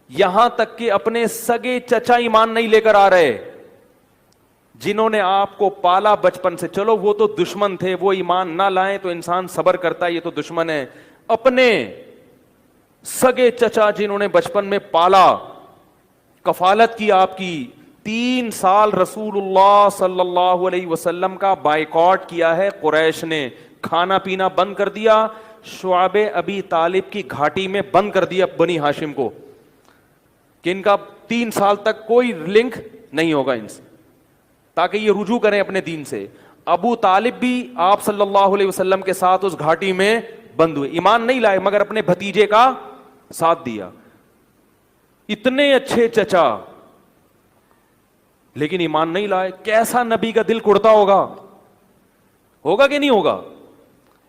یہاں تک کہ اپنے سگے چچا ایمان نہیں لے کر آ رہے، جنہوں نے آپ کو پالا بچپن سے. چلو وہ تو دشمن تھے، وہ ایمان نہ لائیں تو انسان صبر کرتا ہے، یہ تو دشمن ہے. اپنے سگے چچا جنہوں نے بچپن میں پالا، کفالت کی آپ کی، 3 سال رسول اللہ صلی اللہ علیہ وسلم کا بائیکاٹ کیا ہے قریش نے، کھانا پینا بند کر دیا، شعب ابی طالب کی گھاٹی میں بند کر دیا بنی ہاشم کو، کہ ان کا 3 سال تک کوئی لنک نہیں ہوگا ان سے، تاکہ یہ رجوع کریں اپنے دین سے. ابو طالب بھی آپ صلی اللہ علیہ وسلم کے ساتھ اس گھاٹی میں بند ہوئے، ایمان نہیں لائے مگر اپنے بھتیجے کا ساتھ دیا. اتنے اچھے چچا لیکن ایمان نہیں لائے. کیسا نبی کا دل کڑتا ہوگا کہ نہیں ہوگا؟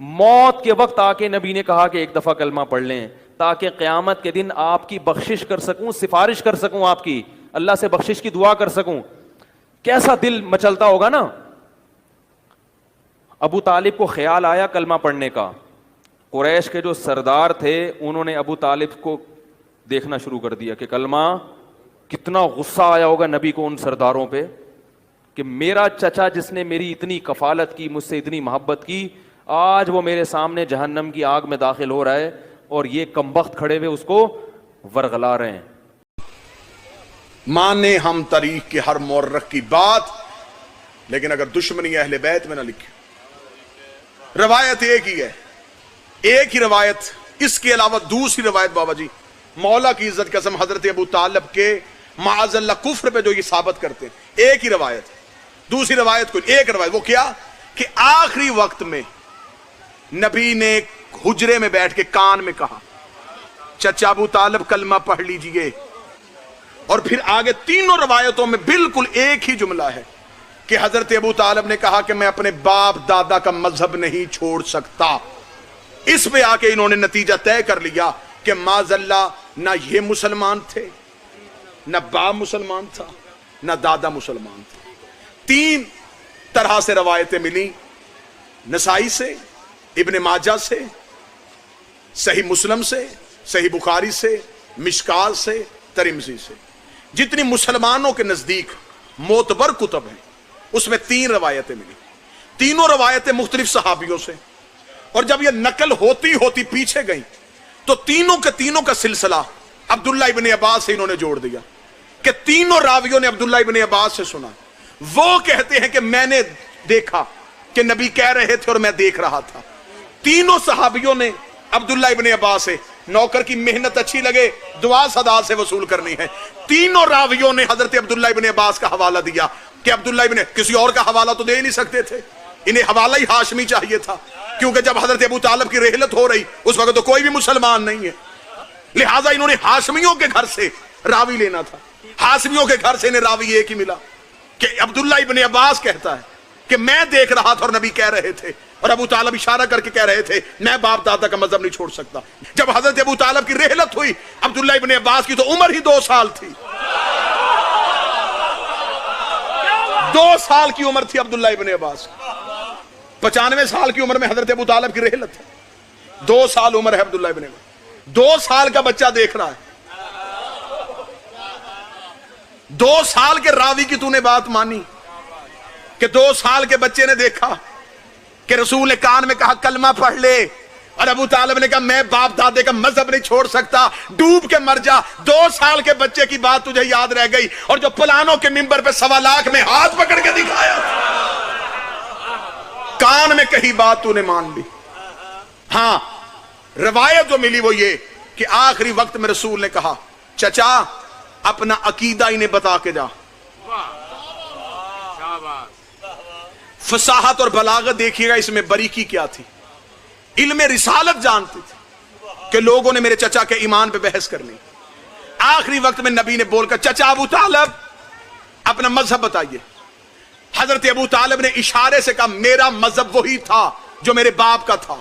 موت کے وقت آ کے نبی نے کہا کہ ایک دفعہ کلمہ پڑھ لیں تاکہ قیامت کے دن آپ کی بخشش کر سکوں، سفارش کر سکوں، آپ کی اللہ سے بخشش کی دعا کر سکوں. کیسا دل مچلتا ہوگا نا. ابو طالب کو خیال آیا کلمہ پڑھنے کا. قریش کے جو سردار تھے انہوں نے ابو طالب کو دیکھنا شروع کر دیا کہ کلمہ، کتنا غصہ آیا ہوگا نبی کو ان سرداروں پہ کہ میرا چچا جس نے میری اتنی کفالت کی، مجھ سے اتنی محبت کی، آج وہ میرے سامنے جہنم کی آگ میں داخل ہو رہا ہے اور یہ کمبخت کھڑے ہوئے اس کو ورغلا رہے ہیں. مانے ہم تاریخ کے ہر مورخ کی بات، لیکن اگر دشمنی اہل بیت میں نہ لکھے. روایت ایک ہی ہے، ایک ہی روایت. اس کے علاوہ دوسری روایت بابا جی مولا کی عزت قسم حضرت ابو طالب کے معاذ اللہ کفر پہ جو یہ ثابت کرتے ہیں، ایک ہی روایت. دوسری روایت کوئی، ایک روایت. وہ کیا کہ آخری وقت میں نبی نے حجرے میں بیٹھ کے کان میں کہا چچا ابو طالب کلمہ پڑھ لیجئے. اور پھر آگے تینوں روایتوں میں بالکل ایک ہی جملہ ہے کہ حضرت ابو طالب نے کہا کہ میں اپنے باپ دادا کا مذہب نہیں چھوڑ سکتا. اس پہ آ کے انہوں نے نتیجہ طے کر لیا کہ معاذ اللہ نہ یہ مسلمان تھے، نہ باپ مسلمان تھا، نہ دادا مسلمان تھا. 3 طرح سے روایتیں ملی، نسائی سے، ابن ماجہ سے، صحیح مسلم سے، صحیح بخاری سے، مشکات سے، ترمذی سے. جتنی مسلمانوں کے نزدیک معتبر کتب ہیں اس میں 3 روایتیں ملی. تینوں روایتیں مختلف صحابیوں سے. اور جب یہ نقل ہوتی ہوتی پیچھے گئی تو تینوں کے تینوں کا سلسلہ عبداللہ ابن عباس سے انہوں نے جوڑ دیا کہ تینوں راویوں نے عبداللہ ابن عباس سے سنا. وہ کہتے ہیں کہ میں نے دیکھا کہ نبی کہہ رہے تھے اور میں دیکھ رہا تھا. تینوں صحابیوں نے عبداللہ ابن عباس سے، نوکر کی محنت اچھی لگے دعا صدا سے وصول کرنی ہے. تینوں راویوں نے حضرت عبداللہ ابن عباس کا حوالہ دیا کہ عبداللہ ابن، کسی اور کا حوالہ تو دے نہیں سکتے تھے، انہیں حوالہ ہی ہاشمی چاہیے تھا، کیونکہ جب حضرت ابو طالب کی رحلت ہو رہی اس وقت تو کوئی بھی مسلمان نہیں ہے، لہٰذا انہوں نے ہاشمیوں کے گھر سے راوی لینا تھا. ہاشمیوں کے گھر سے انہیں راوی ایک ہی ملا کہ عبداللہ ابن عباس کہتا ہے کہ میں دیکھ رہا تھا اور نبی کہہ رہے تھے، اور ابو طالب اشارہ کر کے کہہ رہے تھے میں باپ دادا کا مذہب نہیں چھوڑ سکتا. جب حضرت ابو طالب کی رحلت ہوئی عبداللہ ابن عباس کی تو عمر ہی 2 سال تھی. 2 سال کی عمر تھی عبداللہ ابن عباس. 95 سال کی عمر میں حضرت ابو طالب کی رحلت ہے. 2 سال عمر ہے عبداللہ ابن عباس. 2 سال کا بچہ دیکھ رہا ہے. 2 سال کے راوی کی تو نے بات مانی کہ 2 سال کے بچے نے دیکھا کہ رسول نے کان میں کہا کلمہ پڑھ لے، اور ابو طالب نے کہا میں باپ دادے کا مذہب نہیں چھوڑ سکتا، ڈوب کے مر جا. 2 سال کے بچے کی بات تجھے یاد رہ گئی، اور جو پلانوں کے منبر پہ 1.25 لاکھ میں ہاتھ پکڑ کے دکھایا کان میں کہی بات تو نے مان لی. ہاں روایت جو ملی وہ یہ کہ آخری وقت میں رسول نے کہا چچا اپنا عقیدہ انہیں بتا کے جا. فصاحت اور بلاغت دیکھیے گا اس میں باریکی کیا تھی. علم رسالت جانتی تھی کہ لوگوں نے میرے چچا کے ایمان پہ بحث کرنی. آخری وقت میں نبی نے بول کر چچا ابو طالب اپنا مذہب بتائیے. حضرت ابو طالب نے اشارے سے کہا میرا مذہب وہی تھا جو میرے باپ کا تھا.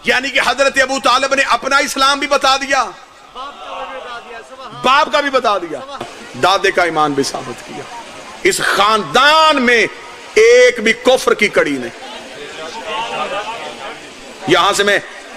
یعنی کہ حضرت ابو طالب نے اپنا اسلام بھی بتا دیا، باپ کا بھی بتا دیا، دادے کا ایمان بھی ثابت کیا. اس خاندان میں ایک بھی کفر کی کڑی نہیں. یہاں سے میں